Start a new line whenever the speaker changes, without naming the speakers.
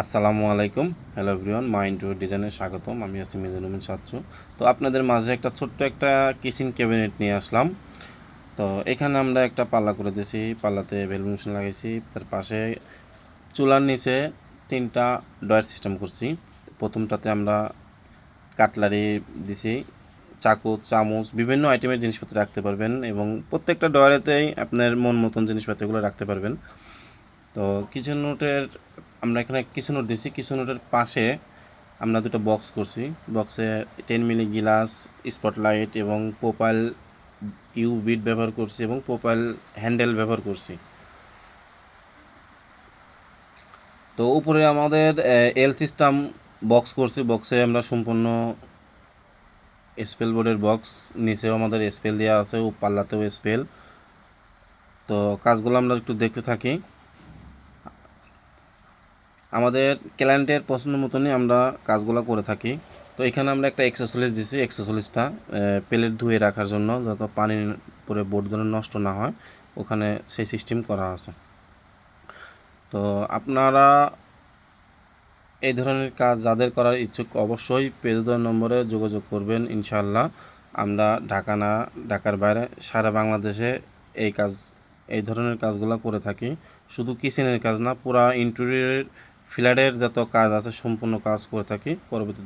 আসসালামু আলাইকুম। Hello everyone, মা ইন্টেরিয়র ডিজাইনে স্বাগতম। আমি আছি মিজানুর সাচ্চু। তো আপনাদের মাঝে ছোট্ট একটা কিচেন ক্যাবিনেট নিয়ে আসলাম। তো এখানে আমরা একটা পাল্লা করে দিয়েছি, পাল্লাতে ভেলভেট মেশিন লাগাইছি। তার পাশে চুলার নিচে তিনটা ডয়ার সিস্টেম করছি। প্রথমটাতে আমরা কাটলারি দিছি, চাকু চামচ বিভিন্ন আইটেমের জিনিসপত্র রাখতে পারবেন এবং প্রত্যেকটা ডয়ারেতেই আপনার মন মতন জিনিসপত্রগুলো রাখতে পারবেন। তো কিচেন নোটের আমরা এখানে কিচেন নোট দিছি। কিচেন নোটের পাশে আমরা দুটো বক্স করছি। বক্সে 10 মিলি গিলাস, স্পটলাইট এবং প্রোপাইল ইউ বিট ব্যবহার করছি এবং প্রোপাইল হ্যান্ডেল ব্যবহার করছি। তো উপরে আমাদের এল সিস্টেম বক্স করছি। বক্সে আমরা সম্পূর্ণ স্পেল বোর্ডের বক্স, নিচেও আমাদের স্পেল দেওয়া আছে ও পাল্লাতেও স্পেল। তো কাজগুলো আমরা একটু দেখতে থাকি। আমাদের ক্লায়েন্টের পছন্দ মতনই আমরা কাজগুলো করে থাকি। তো এখানে আমরা একটা এক্সেসরিজ দিছি। এক্সেসরিজটা প্লেট ধুয়ে রাখার জন্য, যাতে পানি পরে বোর্ডগুলো নষ্ট না হয়, ওখানে সেই সিস্টেম করা আছে। তো আপনারা এই ধরনের কাজ যাদের করার ইচ্ছুক অবশ্যই পেজ দেওয়ার নম্বরে যোগাযোগ করবেন। ইনশাআল্লাহ আমরা ঢাকা না, ঢাকার বাইরে সারা বাংলাদেশে এই ধরনের কাজগুলো করে থাকি। শুধু কিচেনের কাজ না, পুরা ইন্টেরিয়র ফ্ল্যাটের যত কাজ আছে সম্পূর্ণ কাজ করে থাকি। পরবর্তী